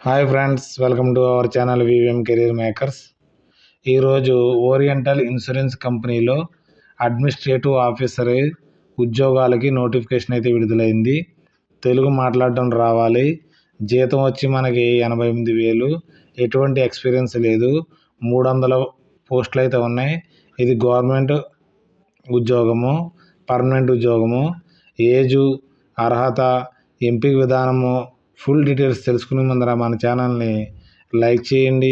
Hi friends, welcome to our channel VVM career makers. ఈరోజు oriental insurance కంపెనీలో administrative officer ఉద్యోగాలకి notification అయితే విడుదలైంది. తెలుగు మాట్లాడడం రావాలి. జీతం వచ్చి మనకి 88,000. ఎటువంటి ఎక్స్పీరియన్స్ లేదు. 300 పోస్టులు అయితే ఉన్నాయి. ఇది గవర్నమెంట్ ఉద్యోగము, పర్మనెంట్ ఉద్యోగము. ఏజు, అర్హత, ఎంపిక విధానము, ఫుల్ డీటెయిల్స్ తెలుసుకునే ముందర మన ఛానల్ని లైక్ చేయండి,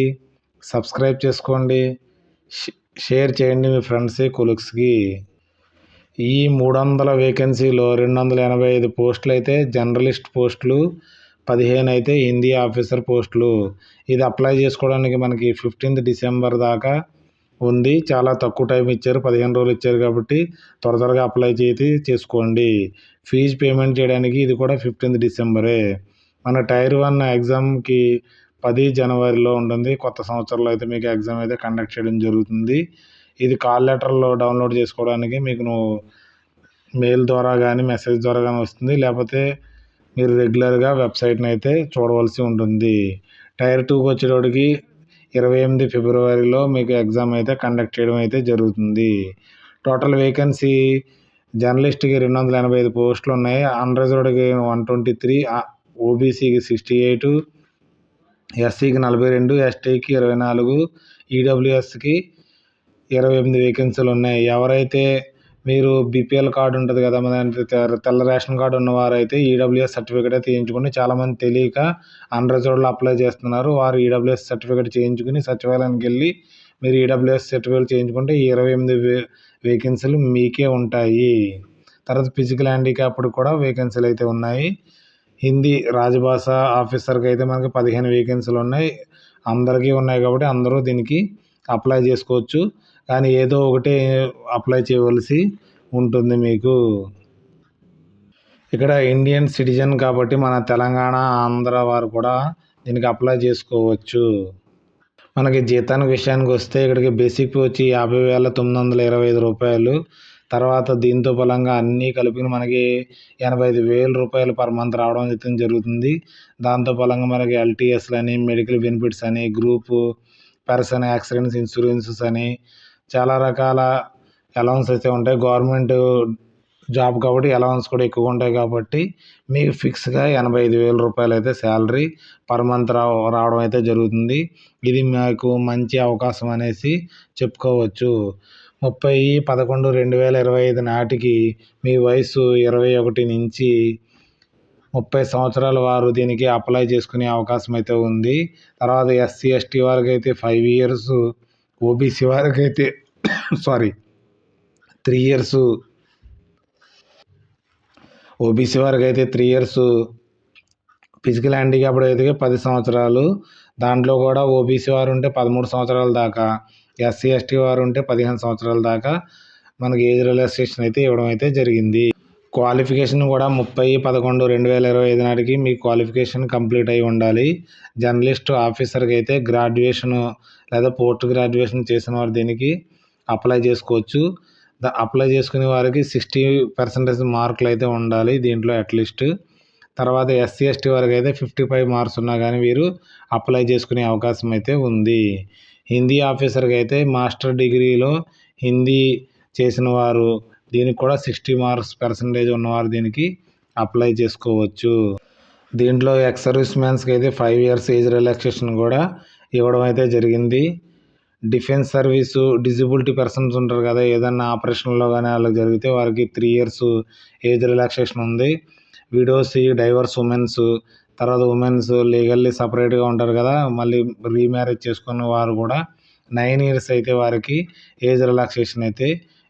సబ్స్క్రైబ్ చేసుకోండి, షేర్ చేయండి మీ ఫ్రెండ్స్ కొలీగ్స్కి. ఈ 300 వేకెన్సీలో 285 పోస్టులు అయితే జర్నలిస్ట్ పోస్టులు, 15 అయితే హిందీ ఆఫీసర్ పోస్టులు. ఇది అప్లై చేసుకోవడానికి మనకి 15th డిసెంబర్ దాకా ఉంది. చాలా తక్కువ టైం ఇచ్చారు, 15 రోజులు ఇచ్చారు కాబట్టి త్వరగా అప్లై చేసుకోండి. ఫీజు పేమెంట్ చేయడానికి ఇది కూడా 15th డిసెంబరే. మన టైర్ 1 ఎగ్జామ్కి 10 జనవరిలో ఉంటుంది. కొత్త సంవత్సరంలో అయితే మీకు ఎగ్జామ్ అయితే కండక్ట్ చేయడం జరుగుతుంది. ఇది కాల్ లెటర్లో డౌన్లోడ్ చేసుకోవడానికి మీకు మెయిల్ ద్వారా కానీ మెసేజ్ ద్వారా కానీ వస్తుంది. లేకపోతే మీరు రెగ్యులర్గా వెబ్సైట్ని అయితే చూడవలసి ఉంటుంది. టైర్ 2కి వచ్చేటోడికి 28 ఫిబ్రవరిలో మీకు ఎగ్జామ్ అయితే కండక్ట్ చేయడం అయితే జరుగుతుంది. టోటల్ వేకెన్సీ జర్నలిస్ట్కి 285 పోస్టులు ఉన్నాయి. అన్రిజర్వ్డ్కి 123, ఓబీసీకి 68, ఎస్సీకి 42, ఎస్టీకి 24, ఈడబ్ల్యూఎస్కి 28 వేకెన్సీలు ఉన్నాయి. ఎవరైతే మీరు బీపీఎల్ కార్డు ఉంటుంది కదా, మన తెల్ల రేషన్ కార్డు ఉన్నవారైతే ఈడబ్ల్యూఎస్ సర్టిఫికేట్ అయితే చేయించుకోండి. చాలామంది తెలియక అన్రిజర్వ్డ్లో అప్లై చేస్తున్నారు. వారు ఈడబ్ల్యూఎస్ సర్టిఫికేట్ చేయించుకుని సచివాలయానికి వెళ్ళి మీరు ఈడబ్ల్యూఎస్ సర్టిఫికేట్ చేయించుకుంటే 28 వేకెన్సీలు మీకే ఉంటాయి. తర్వాత ఫిజికల్ హ్యాండిక్యాప్డ్ కూడా వేకెన్సీలు అయితే ఉన్నాయి. హిందీ రాజభాష ఆఫీసర్కి అయితే మనకి 15 వేకెన్సీలు ఉన్నాయి. అందరికీ ఉన్నాయి కాబట్టి అందరూ దీనికి అప్లై చేసుకోవచ్చు. కానీ ఏదో ఒకటి అప్లై చేయవలసి ఉంటుంది మీకు. ఇక్కడ ఇండియన్ సిటిజన్ కాబట్టి మన తెలంగాణ, ఆంధ్ర వారు కూడా దీనికి అప్లై చేసుకోవచ్చు. మనకి జీతానికి విషయానికి వస్తే ఇక్కడికి బేసిక్ వచ్చి 50,925 రూపాయలు. తర్వాత దీంతో బలంగా అన్నీ కలిపి మనకి 85,000 రూపాయలు పర్ మంత్ రావడం అయితే జరుగుతుంది. దాంతో బలంగా మనకి ఎల్టీఎస్లు అని, మెడికల్ బెనిఫిట్స్ అని, గ్రూప్ పర్సన్ యాక్సిడెంట్స్ ఇన్సూరెన్సెస్ అని చాలా రకాల అలవన్స్ అయితే ఉంటాయి. గవర్నమెంట్ జాబ్ కాబట్టి అలవన్స్ కూడా ఎక్కువ ఉంటాయి కాబట్టి మీకు ఫిక్స్గా 85,000 రూపాయలు అయితే శాలరీ పర్ మంత్ రావడం అయితే జరుగుతుంది. ఇది మీకు మంచి అవకాశం అనేసి చెప్పుకోవచ్చు. 30/11/2025 నాటికి మీ వయసు 21 నుంచి 30 సంవత్సరాల వారు దీనికి అప్లై చేసుకునే అవకాశం అయితే ఉంది. తర్వాత ఎస్సీ ఎస్టీ వారికి అయితే 5 years, ఓబీసీ వారికి అయితే 3 years, ఓబీసీ వారికి అయితే 3 years, ఫిజికల్ హ్యాండిక్యాప్డ్ అయితే 10 సంవత్సరాలు. దాంట్లో కూడా ఓబీసీ వారు ఉంటే 13 సంవత్సరాల దాకా, ఎస్సీ ఎస్టీ వారు ఉంటే 15 సంవత్సరాల దాకా మనకి ఏజ్ రిలాక్సేషన్ అయితే ఇవ్వడం అయితే జరిగింది. క్వాలిఫికేషన్ కూడా 30/11/2025 నాటికి మీ క్వాలిఫికేషన్ కంప్లీట్ అయి ఉండాలి. జర్నలిస్ట్ ఆఫీసర్కి అయితే గ్రాడ్యుయేషన్ లేదా పోస్ట్ గ్రాడ్యుయేషన్ చేసిన వారు దీనికి అప్లై చేసుకోవచ్చు. అప్లై చేసుకునే వారికి 60% మార్కులు అయితే ఉండాలి దీంట్లో అట్లీస్ట్. తర్వాత ఎస్సీ ఎస్టీ వారికి అయితే 55 మార్క్స్ ఉన్నా కానీ వీరు అప్లై చేసుకునే అవకాశం అయితే ఉంది. హిందీ ఆఫీసర్కి అయితే మాస్టర్ డిగ్రీలో హిందీ చేసిన వారు దీనికి కూడా 60 marks ఉన్నవారు దీనికి అప్లై చేసుకోవచ్చు. దీంట్లో ఎక్స్ సర్వీస్ మ్యాన్స్కి అయితే 5 years ఏజ్ రిలాక్సేషన్ కూడా ఇవ్వడం అయితే జరిగింది. డిఫెన్స్ సర్వీసు డిజబిలిటీ పర్సన్స్ ఉంటారు కదా, ఏదన్నా ఆపరేషన్లో కానీ వాళ్ళకి జరిగితే వారికి 3 years ఏజ్ రిలాక్సేషన్ ఉంది. విడోస్, డైవర్స్ ఉమెన్స్, తర్వాత ఉమెన్స్ లీగల్లీ సపరేట్గా ఉంటారు కదా, మళ్ళీ రీమ్యారేజ్ చేసుకున్న వారు కూడా 9 years అయితే వారికి ఏజ్ రిలాక్సేషన్ అయితే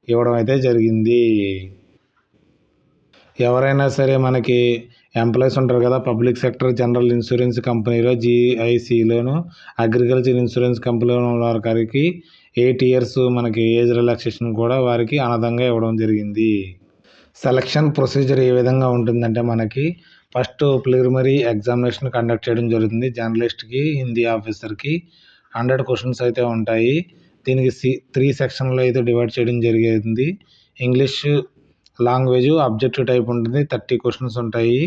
ఇవ్వడం అయితే జరిగింది. ఎవరైనా సరే మనకి ఎంప్లాయీస్ ఉంటారు కదా, పబ్లిక్ సెక్టర్ జనరల్ ఇన్సూరెన్స్ కంపెనీలో జీఐసిలోను, అగ్రికల్చర్ ఇన్సూరెన్స్ కంపెనీలో ఉన్న వారికి 8 years మనకి ఏజ్ రిలాక్సేషన్ కూడా వారికి అనంతంగా ఇవ్వడం జరిగింది. సెలక్షన్ ప్రొసీజర్ ఏ విధంగా ఉంటుందంటే మనకి ఫస్ట్ ప్రిలిమినరీ ఎగ్జామినేషన్ కండక్ట్ చేయడం జరుగుతుంది. జర్నలిస్ట్కి, హిందీ ఆఫీసర్కి 100 questions అయితే ఉంటాయి. దీనికి 3 sectionలో అయితే డివైడ్ చేయడం జరిగింది. ఇంగ్లీష్ లాంగ్వేజ్ అబ్జెక్టివ్ టైప్ ఉంటుంది. 30 questions ఉంటాయి.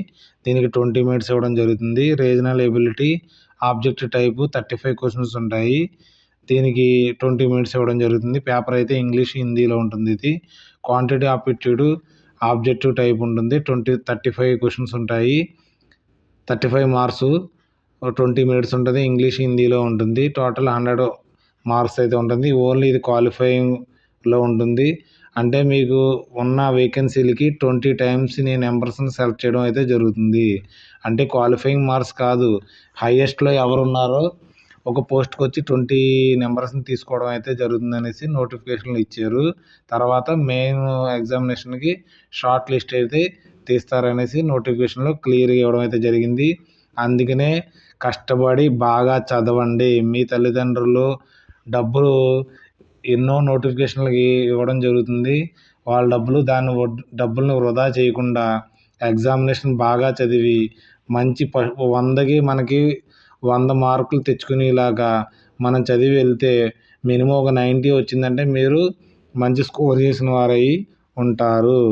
దీనికి 20 minutes ఇవ్వడం జరుగుతుంది. Regional ability objective type 35 questions ఉంటాయి. దీనికి 20 మినిట్స్ ఇవ్వడం జరుగుతుంది. పేపర్ అయితే ఇంగ్లీష్, హిందీలో ఉంటుంది. ఇది క్వాంటిటీ ఆప్టిట్యూడ్ ఆబ్జెక్టివ్ టైప్ ఉంటుంది. 35 క్వశ్చన్స్ ఉంటాయి. 35 మార్క్స్, 20 మినిట్స్ ఉంటుంది. ఇంగ్లీష్, హిందీలో ఉంటుంది. టోటల్ 100 మార్క్స్ అయితే ఉంటుంది. ఓన్లీ ఇది క్వాలిఫైయింగ్లో ఉంటుంది. అంటే మీకు ఉన్న వేకెన్సీలకి 20 టైమ్స్ నీ నెంబర్స్ని సెలెక్ట్ చేయడం అయితే జరుగుతుంది. అంటే క్వాలిఫైయింగ్ మార్క్స్ కాదు, హైయెస్ట్లో ఎవరున్నారో ఒక పోస్ట్కి వచ్చి 20 నెంబర్స్ని తీసుకోవడం అయితే జరుగుతుంది అనేసి నోటిఫికేషన్లు ఇచ్చారు. తర్వాత మెయిన్ ఎగ్జామినేషన్కి షార్ట్ లిస్ట్ అయితే తీస్తారనేసి నోటిఫికేషన్లో క్లియర్గా ఇవ్వడం అయితే జరిగింది. అందుకనే కష్టపడి బాగా చదవండి. మీ తల్లిదండ్రులు డబ్బులు ఎన్నో నోటిఫికేషన్లకి ఇవ్వడం జరుగుతుంది. వాళ్ళ డబ్బులను వృధా చేయకుండా ఎగ్జామినేషన్ బాగా చదివి మంచి 100కి మనకి 100 మార్కులు తెచ్చుకునేలాగా మనం చదివి వెళ్తే మినిమం ఒక 90 వచ్చిందంటే మీరు మంచి స్కోర్ చేసిన వారై ఉంటారు.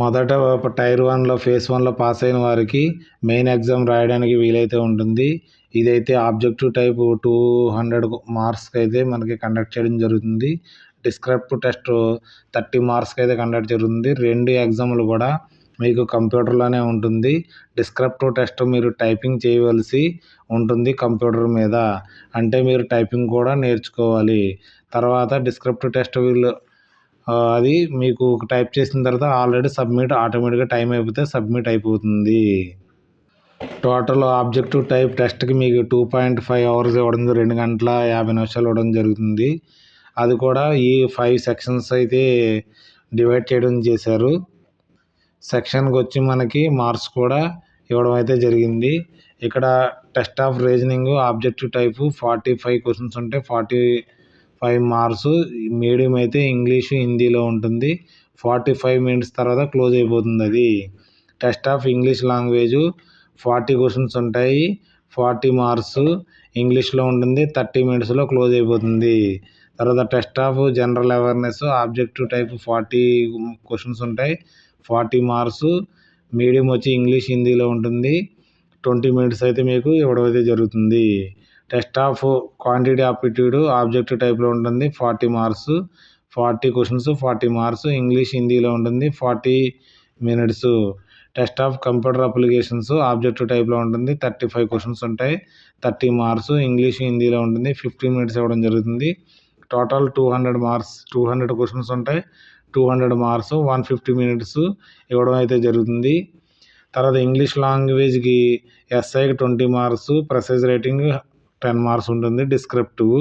మొదట టైర్ 1లో ఫేజ్ 1లో పాస్ అయిన వారికి మెయిన్ ఎగ్జామ్ రాయడానికి వీలైతే ఉంటుంది. ఇదైతే ఆబ్జెక్టివ్ టైపు 200 మార్క్స్కి అయితే మనకి కండక్ట్ చేయడం జరుగుతుంది. డిస్క్రిప్టివ్ టెస్ట్ 30 మార్క్స్కి అయితే కండక్ట్ జరుగుతుంది. 2 ఎగ్జామ్లు కూడా మీకు కంప్యూటర్లోనే ఉంటుంది. డిస్క్రిప్టివ్ టెస్ట్ మీరు టైపింగ్ చేయవలసి ఉంటుంది కంప్యూటర్ మీద. అంటే మీరు టైపింగ్ కూడా నేర్చుకోవాలి. తర్వాత డిస్క్రిప్టివ్ టెస్ట్ అది మీకు టైప్ చేసిన తర్వాత ఆల్రెడీ సబ్మిట్ ఆటోమేటిక్గా టైం అయిపోతే సబ్మిట్ అయిపోతుంది. టోటల్ ఆబ్జెక్టివ్ టైప్ టెస్ట్కి మీకు 2.5 అవర్స్ ఇవ్వడం, 2 గంటల 50 నిమిషాలు ఇవ్వడం జరుగుతుంది. అది కూడా ఈ 5 సెక్షన్స్ అయితే డివైడ్ చేయడం చేశారు. సెక్షన్కి వచ్చి మనకి మార్క్స్ కూడా ఇవ్వడం అయితే జరిగింది. ఇక్కడ test of reasoning objective type 45 questions ఉంటాయి. 45 మార్క్స్. మీడియం అయితే ఇంగ్లీషు, హిందీలో ఉంటుంది. 45 మినిట్స్ తర్వాత క్లోజ్ అయిపోతుంది అది. Test of English language 40 questions ఉంటాయి. 40 మార్క్స్ ఇంగ్లీష్లో ఉంటుంది. 30 మినిట్స్లో క్లోజ్ అయిపోతుంది. తర్వాత test of general awareness objective type 40 questions ఉంటాయి. 40 మార్క్స్. మీడియం వచ్చి ఇంగ్లీష్, హిందీలో ఉంటుంది. 20 మినిట్స్ అయితే మీకు ఇవ్వడం అయితే జరుగుతుంది. Test of quantity aptitude objective టైప్లో ఉంటుంది. 40 మార్క్స్, 40 క్వశ్చన్స్, 40 మార్క్స్. ఇంగ్లీష్, హిందీలో ఉంటుంది. 40 minutes. Test of computer applications objective టైప్లో ఉంటుంది. 35 క్వశ్చన్స్ ఉంటాయి. 30 మార్క్స్. ఇంగ్లీష్, హిందీలో ఉంటుంది. 15 మినిట్స్ ఇవ్వడం జరుగుతుంది. టోటల్ 200 మార్క్స్, 200 క్వశ్చన్స్ ఉంటాయి. 200 మార్క్స్, 150 మినిట్స్ ఇవ్వడం అయితే జరుగుతుంది. తర్వాత ఇంగ్లీష్ లాంగ్వేజ్కి ఎస్ఐకి 20 మార్క్స్, ప్రెసైజ్ రైటింగ్ 10 మార్క్స్ ఉంటుంది. డిస్క్రిప్టివ్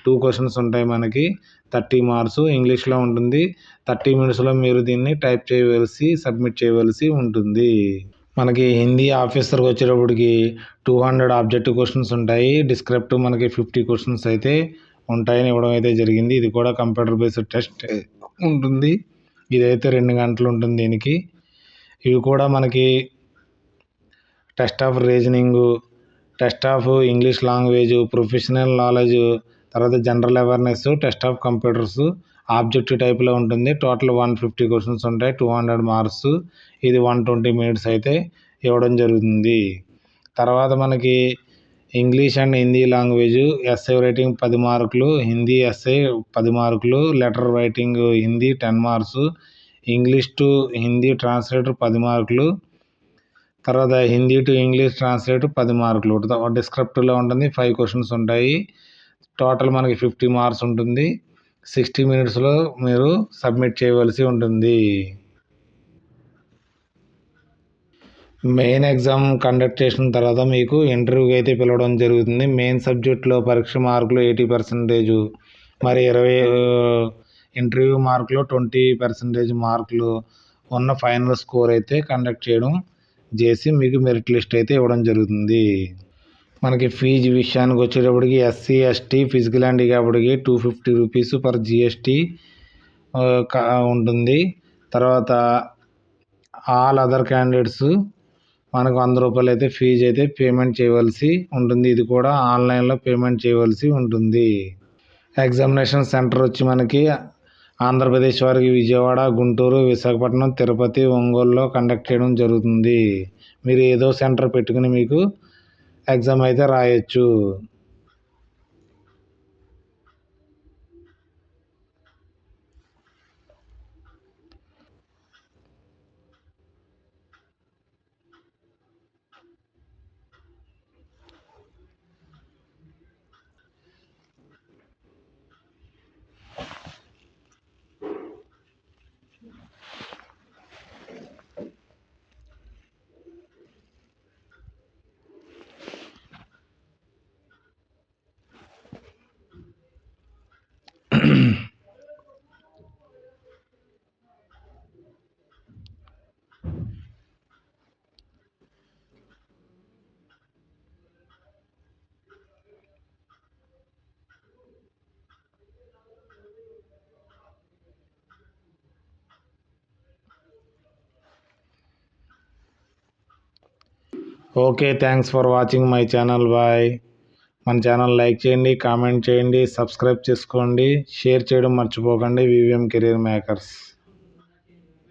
2 క్వశ్చన్స్ ఉంటాయి మనకి. 30 మార్క్స్ ఇంగ్లీష్లో ఉంటుంది. 30 మినిట్స్లో మీరు దీన్ని టైప్ చేయవలసి, సబ్మిట్ చేయవలసి ఉంటుంది. మనకి హిందీ ఆఫీసర్కి వచ్చేటప్పటికి 200 ఆబ్జెక్టివ్ క్వశ్చన్స్ ఉంటాయి. డిస్క్రిప్టివ్ మనకి 50 క్వశ్చన్స్ అయితే ఉంటాయని ఇవ్వడం అయితే జరిగింది. ఇది కూడా కంప్యూటర్ బేస్డ్ టెస్ట్ ఉంటుంది. ఇదైతే 2 గంటలు ఉంటుంది దీనికి. ఇవి కూడా మనకి test of reasoning, test of English language, professional knowledge, తర్వాత general awareness, test of computers objective టైప్లో ఉంటుంది. టోటల్ 150 క్వశ్చన్స్ ఉంటాయి. 200 మార్క్స్. ఇది 120 మినిట్స్ అయితే ఇవ్వడం జరుగుతుంది. తర్వాత మనకి English and Hindi language essay writing 10 మార్కులు, హిందీ ఎస్ఐ 10 మార్కులు, letter writing Hindi 10 marks, English to Hindi translator 10 మార్కులు, తర్వాత హిందీ టు ఇంగ్లీష్ ట్రాన్స్లేట్ 10 మార్కులు. డిస్క్రిప్టివ్లో ఉంటుంది. 5 క్వశ్చన్స్ ఉంటాయి. టోటల్ మనకి 50 మార్క్స్ ఉంటుంది. 60 మినిట్స్లో మీరు సబ్మిట్ చేయవలసి ఉంటుంది. మెయిన్ ఎగ్జామ్ కండక్ట్ చేసిన తర్వాత మీకు ఇంటర్వ్యూకి అయితే పిలవడం జరుగుతుంది. మెయిన్ సబ్జెక్ట్లో పరీక్ష మార్కులు 80%, మరి 20 ఇంటర్వ్యూ మార్కులు 20% మార్కులు ఉన్న ఫైనల్ స్కోర్ అయితే కండక్ట్ చేయడం చేసి మీకు మెరిట్ లిస్ట్ అయితే ఇవ్వడం జరుగుతుంది. మనకి ఫీజు విషయానికి వచ్చేటప్పటికి ఎస్సీ, ఎస్టీ, ఫిజికల్ హ్యాండిక్యాప్డ్కి 250 రూపీస్ పర్ జిఎస్టీ ఉంటుంది. తర్వాత ఆల్ అదర్ క్యాండిడేట్స్ మనకు 100 రూపాయలు అయితే ఫీజు అయితే పేమెంట్ చేయవలసి ఉంటుంది. ఇది కూడా ఆన్లైన్లో పేమెంట్ చేయవలసి ఉంటుంది. ఎగ్జామినేషన్ సెంటర్ వచ్చి మనకి ఆంధ్రప్రదేశ్ వారికి విజయవాడ, గుంటూరు, విశాఖపట్నం, తిరుపతి, ఒంగోలులో కండక్ట్ చేయడం జరుగుతుంది. మీరు ఏదో సెంటర్ పెట్టుకుని మీకు ఎగ్జామ్ అయితే రాయొచ్చు. Okay, thanks for watching my channel. Bye. మన ఛానల్ లైక్ చేయండి, కామెంట్ చేయండి, సబ్స్క్రైబ్ చేసుకోండి, షేర్ చేయడం మర్చిపోకండి. VVM career makers.